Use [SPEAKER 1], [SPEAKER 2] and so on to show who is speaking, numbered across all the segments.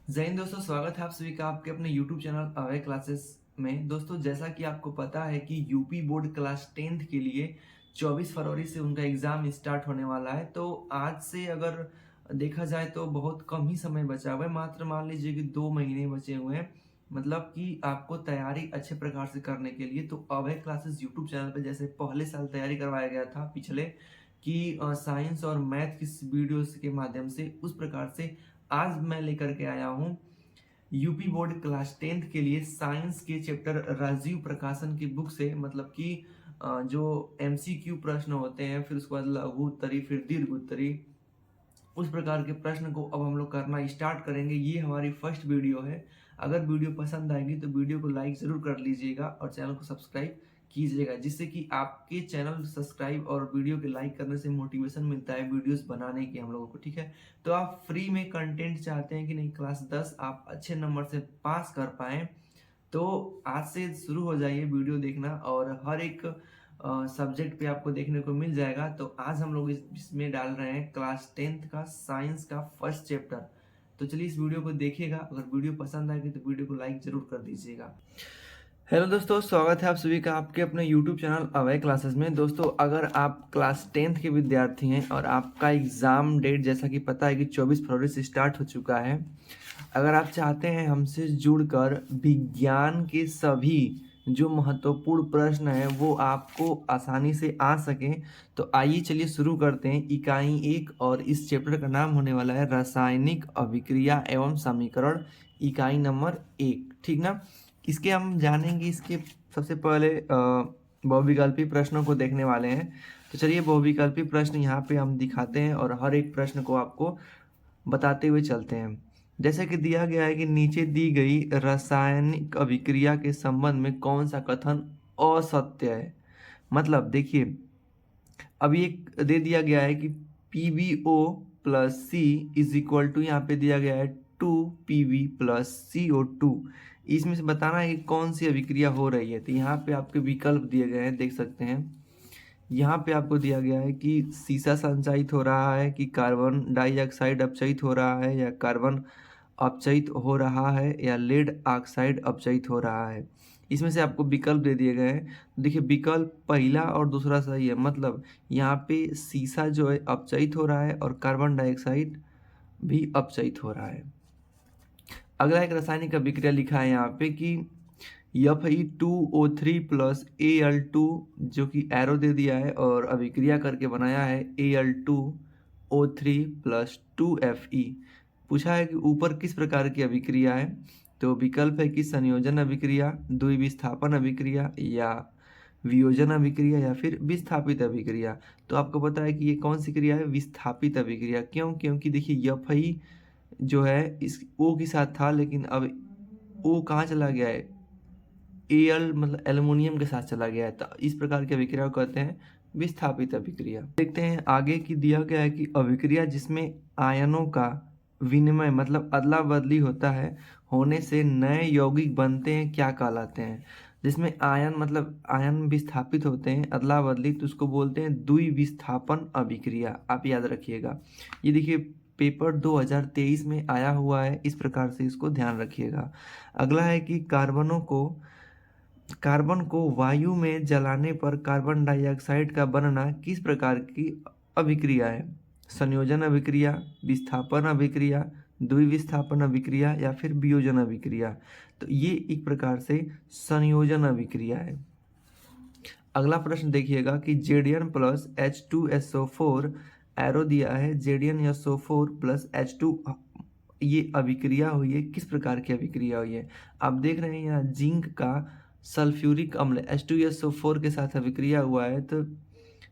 [SPEAKER 1] जय हिंद दोस्तों, स्वागत है आप सभी का आपके अपने YouTube चैनल अभय क्लासेस में। दोस्तों, जैसा कि आपको पता है कि यूपी बोर्ड क्लास 10th के लिए 24 फरवरी से उनका एग्ज़ाम स्टार्ट होने वाला है। तो आज से अगर देखा जाए तो बहुत कम ही समय बचा हुआ है, मात्र मान लीजिए कि 2 महीने बचे हुए हैं। मतलब कि आपको तैयारी अच्छे प्रकार से करने के लिए तो अभय क्लासेस यूट्यूब चैनल पे जैसे पहले साल तैयारी करवाया गया था पिछले कि साइंस और मैथ की वीडियोस के माध्यम से, उस प्रकार से आज मैं लेकर के आया हूँ यूपी बोर्ड क्लास 10th के लिए साइंस के चैप्टर राजीव प्रकाशन की बुक से। मतलब कि जो एमसीक्यू प्रश्न होते हैं, फिर उसके बाद लघु उत्तरी, फिर दीर्घ उत्तरी, उस प्रकार के प्रश्न को अब हम लोग करना स्टार्ट करेंगे। ये हमारी फर्स्ट वीडियो है। अगर वीडियो पसंद आएगी तो वीडियो को लाइक ज़रूर कर लीजिएगा और चैनल को सब्सक्राइब कीजिएगा, जिससे कि आपके चैनल सब्सक्राइब और वीडियो के लाइक करने से मोटिवेशन मिलता है वीडियोस बनाने की हम लोगों को। ठीक है, तो आप फ्री में कंटेंट चाहते हैं कि नहीं, क्लास 10 आप अच्छे नंबर से पास कर पाएँ, तो आज से शुरू हो जाइए वीडियो देखना और हर एक सब्जेक्ट पे आपको देखने को मिल जाएगा। तो आज हम लोग इसमें डाल रहे हैं क्लास 10th का साइंस का फर्स्ट चैप्टर। तो चलिए इस वीडियो को देखिएगा। अगर वीडियो पसंद आएगी तो वीडियो को लाइक ज़रूर कर दीजिएगा। हेलो दोस्तों, स्वागत है आप सभी का आपके अपने YouTube चैनल अभय क्लासेस में। दोस्तों, अगर आप क्लास 10th के विद्यार्थी हैं और आपका एग्ज़ाम डेट जैसा कि पता है कि 24 फरवरी से स्टार्ट हो चुका है, अगर आप चाहते हैं हमसे जुड़कर विज्ञान के सभी जो महत्वपूर्ण प्रश्न हैं वो आपको आसानी से आ सकें, तो आइए चलिए शुरू करते हैं इकाई 1। और इस चैप्टर का नाम होने वाला है रासायनिक अभिक्रिया एवं समीकरण, इकाई नंबर 1। ठीक ना? इसके हम जानेंगे, इसके सबसे पहले बहुविकल्पी प्रश्नों को देखने वाले हैं। तो चलिए बहुविकल्पी प्रश्न यहाँ पे हम दिखाते हैं और हर एक प्रश्न को आपको बताते हुए चलते हैं। जैसे कि दिया गया है कि नीचे दी गई रासायनिक अभिक्रिया के संबंध में कौन सा कथन असत्य है। मतलब देखिए, अभी एक दे दिया गया है कि PbO plus C is equal to, यहाँ पे दिया गया है 2Pb प्लस CO2। इसमें से बताना है कि कौन सी अभिक्रिया हो रही है। तो यहाँ पे आपके विकल्प दिए गए हैं, देख सकते हैं। यहाँ पे आपको दिया गया है कि सीसा संचयित हो रहा है, कि कार्बन डाइऑक्साइड अपचयित हो रहा है, या कार्बन अपचयित हो रहा है, या लेड ऑक्साइड अपचयित हो रहा है। इसमें से आपको विकल्प दे दिए गए हैं। देखिए, विकल्प पहला और दूसरा सही है। मतलब यहाँ पे सीसा जो है अपचयित हो रहा है और कार्बन डाइऑक्साइड भी अपचयित हो रहा है। अगला एक रासायनिक अभिक्रिया लिखा है यहाँ पे कि Fe2O3 प्लस Al2, जो कि एरो दे दिया है और अभिक्रिया करके बनाया है Al2O3 प्लस 2Fe। पूछा है कि ऊपर किस प्रकार की अभिक्रिया है। तो विकल्प है कि संयोजन अभिक्रिया, द्विविस्थापन अभिक्रिया, या वियोजन अभिक्रिया, या फिर विस्थापित अभिक्रिया। तो आपको पता है कि ये कौन सी क्रिया है, विस्थापित अभिक्रिया। क्यों? क्योंकि देखिए Fe जो है इस O के साथ था, लेकिन अब O कहाँ चला गया है, Al मतलब एल्युमिनियम के साथ चला गया है। तो इस प्रकार की अभिक्रिया को कहते हैं विस्थापित अभिक्रिया। देखते हैं आगे की, दिया गया है कि अभिक्रिया जिसमें आयनों का विनिमय मतलब अदला बदली होता है, होने से नए यौगिक बनते हैं, क्या कहलाते हैं। जिसमें आयन मतलब आयन विस्थापित होते हैं, अदला बदली, तो उसको बोलते हैं द्विविस्थापन अभिक्रिया। आप याद रखिएगा। ये देखिए पेपर 2023 में आया हुआ है, इस प्रकार से इसको ध्यान रखिएगा। अगला है कि कार्बन को वायु में जलाने पर कार्बन डाइऑक्साइड का बनना किस प्रकार की अभिक्रिया है। संयोजन अभिक्रिया, विस्थापन अभिक्रिया, द्विविस्थापन अभिक्रिया, या फिर वियोजन अभिक्रिया। तो ये एक प्रकार से संयोजन अभिक्रिया है। अगला प्रश्न देखिएगा कि Zn प्लस H2SO4 एरो दिया है, ZnSO4 प्लस H2, ये अभिक्रिया हुई है, किस प्रकार की अभिक्रिया हुई है। आप देख रहे हैं यहाँ जिंक का सल्फ्यूरिक अम्ल H2SO4 के साथ अभिक्रिया हुआ है, तो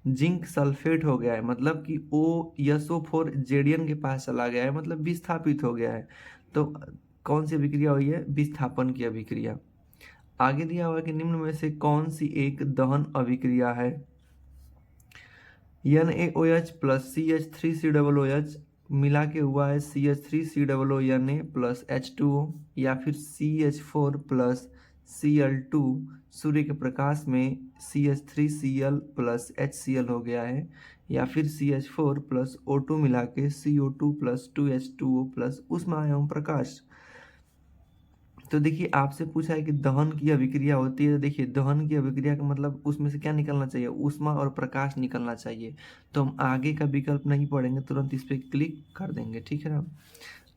[SPEAKER 1] जिंक सल्फेट हो गया है। मतलब कि OSO4 Zn के पास चला गया है, मतलब विस्थापित हो गया है। तो कौन सी अभिक्रिया हुई है, विस्थापन की अभिक्रिया। आगे दिया हुआ है कि निम्न में से कौन सी एक दहन अभिक्रिया है। NaOH प्लस CH3COOH मिला के हुआ है CH3COONA प्लस H2O, या फिर CH4 प्लस Cl2 सूर्य के प्रकाश में CH3Cl प्लस HCl हो गया है, या फिर CH4 प्लस O2 मिला के CO2 प्लस 2H2O प्लस ऊष्मा एवं प्रकाश। तो देखिए आपसे पूछा है कि दहन की अभिक्रिया होती है, तो देखिए दहन की अभिक्रिया का मतलब उसमें से क्या निकलना चाहिए, ऊष्मा और प्रकाश निकलना चाहिए। तो हम आगे का विकल्प नहीं पढ़ेंगे, तुरंत इस पर क्लिक कर देंगे, ठीक है ना।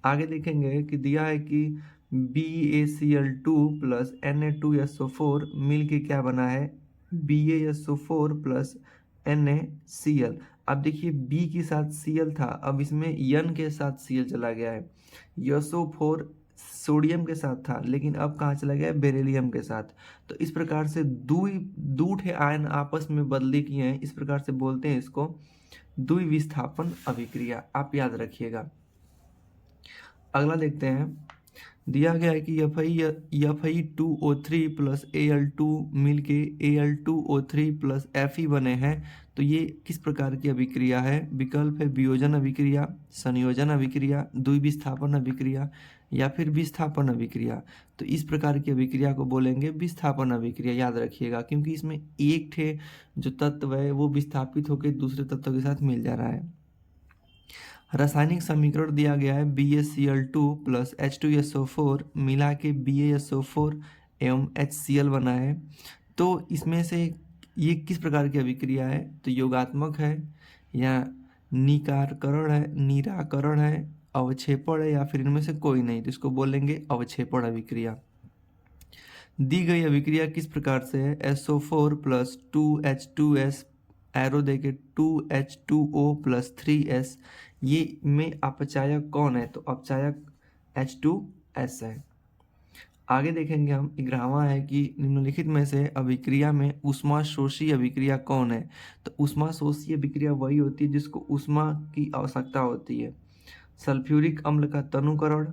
[SPEAKER 1] आगे देखेंगे कि दिया है कि BaCl2 प्लस Na2SO4 मिल के क्या बना है, BaSO4 प्लस NaCl। अब देखिए B के साथ Cl था, अब इसमें N के साथ Cl चला गया है। SO4 सोडियम के साथ था, लेकिन अब कहाँ चला गया, बेरिलियम के साथ। तो इस प्रकार से दो ठे आयन आपस में बदली किए हैं, इस प्रकार से बोलते हैं इसको द्विविस्थापन अभिक्रिया, आप याद रखिएगा। अगला देखते हैं, दिया गया है कि Fe2O3 प्लस Al2 मिल के Al2O3 प्लस Fe बने हैं। तो ये किस प्रकार की अभिक्रिया है, विकल्प है वियोजन अभिक्रिया, संयोजन अभिक्रिया, द्विविस्थापन अभिक्रिया या फिर विस्थापन अभिक्रिया। तो इस प्रकार की अभिक्रिया को बोलेंगे विस्थापन अभिक्रिया, याद रखिएगा, क्योंकि इसमें एक ठे जो तत्व है वो विस्थापित होकर दूसरे तत्व के साथ मिल जा रहा है। रासायनिक समीकरण दिया गया है BaCl2 प्लस H2SO4 मिला के BaSO4 एवं HCl बना है। तो इसमें से ये किस प्रकार की अभिक्रिया है, तो योगात्मक है या निकारकरण है, निराकरण है, अवक्षेपण है या फिर इनमें से कोई नहीं, तो इसको बोलेंगे अवक्षेपण अभिक्रिया। दी गई अभिक्रिया किस प्रकार से है, SO4 प्लस 2H2S एरो देके 2H2O प्लस 3S, ये में अपचायक कौन है, तो अपचायक H2S है। आगे देखेंगे हम 11वां है कि निम्नलिखित में से अभिक्रिया में ऊष्माशोषी अभिक्रिया कौन है। तो ऊष्माशोषी अभिक्रिया वही होती है जिसको ऊष्मा की आवश्यकता होती है। सल्फ्यूरिक अम्ल का तनुकरण,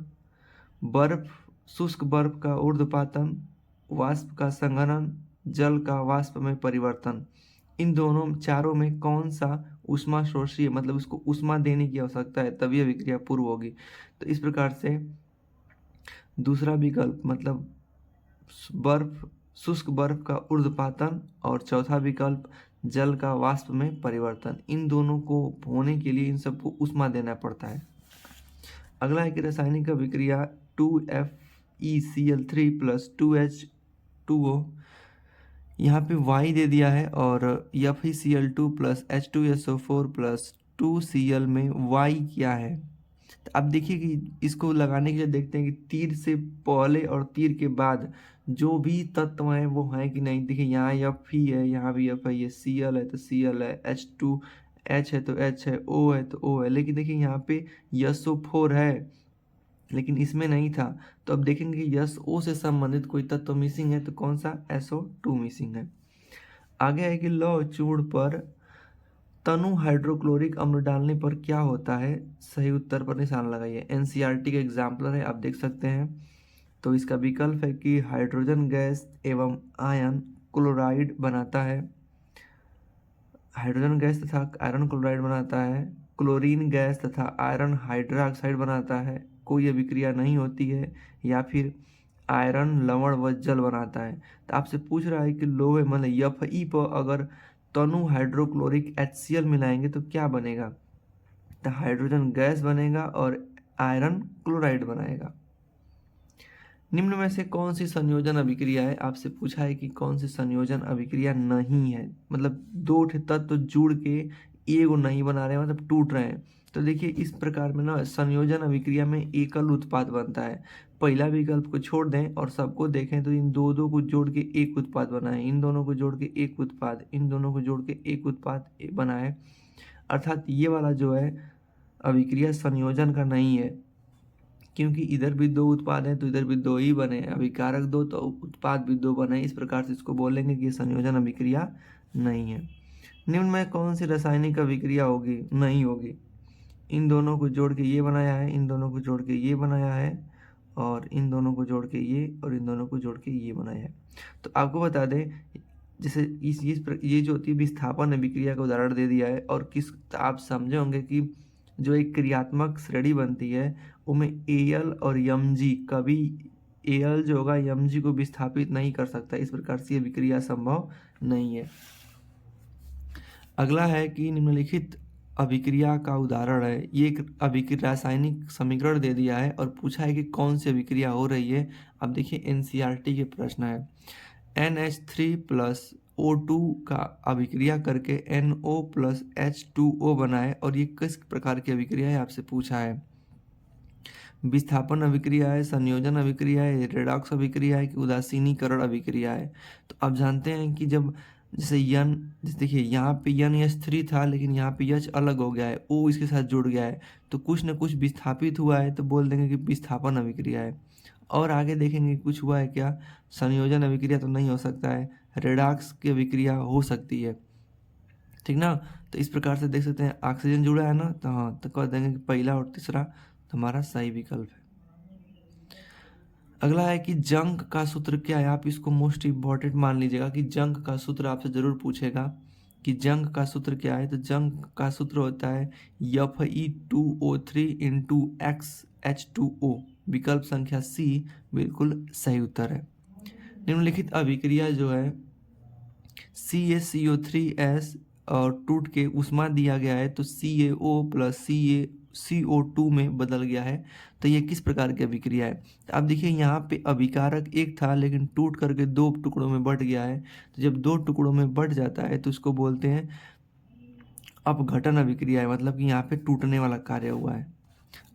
[SPEAKER 1] बर्फ शुष्क बर्फ का ऊर्ध्वपातन, वाष्प का संघनन, जल का वाष्प में परिवर्तन, इन दोनों चारों में कौन सा ऊष्माशोषी, मतलब उसको ऊष्मा देने की आवश्यकता है तभी अभिक्रिया पूर्ण होगी। तो इस प्रकार से दूसरा विकल्प मतलब बर्फ शुष्क बर्फ का ऊर्ध्वपातन और चौथा विकल्प जल का वाष्प में परिवर्तन, इन दोनों को होने के लिए इन सबको ऊष्मा देना पड़ता है। अगला है कि रासायनिक अभिक्रिया 2FeCl3 प्लस 2H2O, यहाँ पे Y दे दिया है और FeCl2 plus H2SO4 plus 2Cl में Y क्या है। तो अब देखिए कि इसको लगाने के लिए देखते हैं कि तीर से पहले और तीर के बाद जो भी तत्व हैं वो हैं कि नहीं। देखिए यहाँ Fe है, यहाँ भी F है, ये Cl है तो Cl है, H2H है तो H है, O है तो O है, लेकिन देखिए यहाँ पे SO4 है लेकिन इसमें नहीं था। तो अब देखेंगे SO से संबंधित कोई तत्व मिसिंग है, तो कौन सा, SO2 मिसिंग है। आगे है कि लौह चूर्ण पर तनु हाइड्रोक्लोरिक अम्ल डालने पर क्या होता है, सही उत्तर पर निशान लगाइए। NCERT का एग्जाम्पलर है, आप देख सकते हैं। तो इसका विकल्प है कि हाइड्रोजन गैस एवं आयन क्लोराइड बनाता है, हाइड्रोजन गैस तथा आयरन क्लोराइड बनाता है, क्लोरीन गैस तथा आयरन हाइड्रोक्साइड बनाता है, कोई अभिक्रिया नहीं होती है, या फिर आयरन लवण व जल बनाता है। तो आपसे पूछ रहा है कि लोहे मतलब Fe पर अगर तनु हाइड्रोक्लोरिक HCl मिलाएंगे तो क्या बनेगा, तो हाइड्रोजन गैस बनेगा और आयरन क्लोराइड बनाएगा। निम्न में से कौन सी संयोजन अभिक्रिया है, आपसे पूछा है कि कौन सी संयोजन अभिक्रिया नहीं है, मतलब दो तत्व तो जुड़ के एगो नहीं बना रहे हैं, मतलब टूट रहे हैं। तो देखिए इस प्रकार में ना संयोजन अभिक्रिया में एकल उत्पाद बनता है। पहला विकल्प को छोड़ दें और सबको देखें तो इन दो को जोड़ के एक उत्पाद बना है, इन दोनों को जोड़ के एक उत्पाद, इन दोनों को जोड़ के एक उत्पाद बना है। अर्थात ये वाला जो है अभिक्रिया संयोजन का नहीं है, क्योंकि इधर भी दो उत्पाद हैं तो इधर भी दो ही बने, अभिकारक दो तो उत्पाद भी दो बने। इस प्रकार से इसको बोलेंगे कि ये संयोजन अभिक्रिया नहीं है। निम्न में कौन सी रासायनिक अभिक्रिया होगी, नहीं होगी। इन दोनों को जोड़ के ये बनाया है, इन दोनों को जोड़ के ये बनाया है, और इन दोनों को जोड़ के ये, और इन दोनों को जोड़ के ये बनाया है। तो आपको बता दें, जैसे ये जो होती है विस्थापन अभिक्रिया का उदाहरण दे दिया है, और किस आप समझे होंगे कि जो एक क्रियात्मक श्रेणी बनती है उनमें Al और Mg, कभी Al जो होगा Mg को विस्थापित नहीं कर सकता, इस प्रकार से ये विक्रिया संभव नहीं है। अगला है कि निम्नलिखित अभिक्रिया का उदाहरण है। ये एक अभिक्रिया रासायनिक समीकरण दे दिया है और पूछा है कि कौन सी अभिक्रिया हो रही है। अब देखिए एनसीईआरटी के प्रश्न है। NH3 प्लस O2 का अभिक्रिया करके NO प्लस H2O बनाए और ये किस प्रकार की अभिक्रिया है आपसे पूछा है। विस्थापन अभिक्रिया है, संयोजन अभिक्रिया है, रेडॉक्स अभिक्रिया है कि उदासीनीकरण अभिक्रिया है। तो आप जानते हैं कि जब जैसे देखिए यहाँ पे NH3 था लेकिन यहाँ पे H अलग हो गया है, O इसके साथ जुड़ गया है, तो कुछ न कुछ विस्थापित हुआ है, तो बोल देंगे कि विस्थापन अभिक्रिया है। और आगे देखेंगे कुछ हुआ है क्या, संयोजन अभिक्रिया तो नहीं हो सकता है, रेडॉक्स की अभिक्रिया हो सकती है, ठीक ना। तो इस प्रकार से देख सकते हैं ऑक्सीजन जुड़ा है ना, तो हाँ, तो कह देंगे कि पहला और तीसरा हमारा सही विकल्प है। अगला है कि जंग का सूत्र क्या है। आप इसको मोस्ट इम्पॉर्टेंट मान लीजिएगा कि जंग का सूत्र आपसे जरूर पूछेगा कि जंग का सूत्र क्या है। तो जंग का सूत्र होता है Fe2O3 इंटू XH2O। विकल्प संख्या सी बिल्कुल सही उत्तर है। निम्नलिखित अभिक्रिया जो है CaCO3S और टूट के उष्मा दिया गया है, तो CaO प्लस CO2 में बदल गया है। तो ये किस प्रकार की अभिक्रिया है। तो आप देखिए यहाँ पे अभिकारक एक था लेकिन टूट करके दो टुकड़ों में बट गया है। तो जब दो टुकड़ों में बट जाता है तो इसको बोलते हैं अपघटन अभिक्रिया है, मतलब कि यहाँ पे टूटने वाला कार्य हुआ है।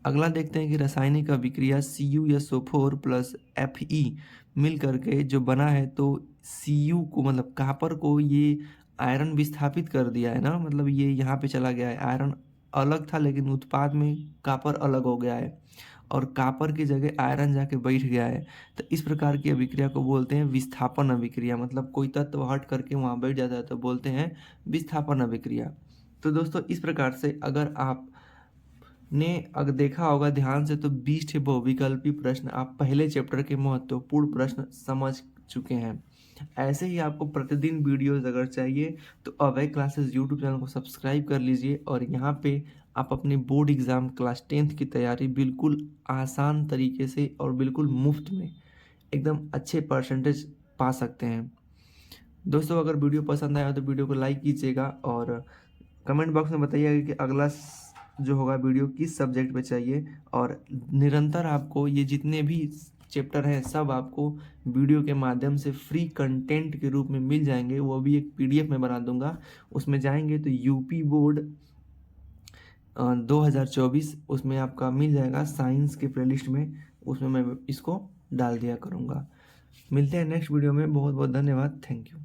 [SPEAKER 1] अगला देखते हैं कि रासायनिक अभिक्रिया CuSO4 प्लस Fe मिल करके जो बना है, तो Cu को मतलब कापर को ये आयरन विस्थापित कर दिया है ना, मतलब ये यहाँ पे चला गया है। आयरन अलग था लेकिन उत्पाद में कापर अलग हो गया है और कापर की जगह आयरन जाके बैठ गया है। तो इस प्रकार की अभिक्रिया को बोलते हैं विस्थापन अभिक्रिया, मतलब कोई तत्व हट करके वहाँ बैठ जाता है तो बोलते हैं विस्थापन अभिक्रिया। तो दोस्तों इस प्रकार से अगर आप ने अगर देखा होगा ध्यान से तो 20 बहुविकल्पी प्रश्न आप पहले चैप्टर के महत्वपूर्ण प्रश्न समझ चुके हैं। ऐसे ही आपको प्रतिदिन वीडियोस अगर चाहिए तो अभय क्लासेस यूट्यूब चैनल को सब्सक्राइब कर लीजिए और यहाँ पे आप अपने बोर्ड एग्ज़ाम क्लास 10th की तैयारी बिल्कुल आसान तरीके से और बिल्कुल मुफ्त में एकदम अच्छे परसेंटेज पा सकते हैं। दोस्तों अगर वीडियो पसंद आया तो वीडियो को लाइक कीजिएगा और कमेंट बॉक्स में बताइएगा कि अगला जो होगा वीडियो किस सब्जेक्ट पे चाहिए। और निरंतर आपको ये जितने भी चैप्टर हैं सब आपको वीडियो के माध्यम से फ्री कंटेंट के रूप में मिल जाएंगे, वो भी एक PDF में बना दूंगा। उसमें जाएंगे तो यूपी बोर्ड 2024 उसमें आपका मिल जाएगा साइंस के प्लेलिस्ट में, उसमें मैं इसको डाल दिया करूँगा। मिलते हैं नेक्स्ट वीडियो में। बहुत बहुत धन्यवाद। Thank you.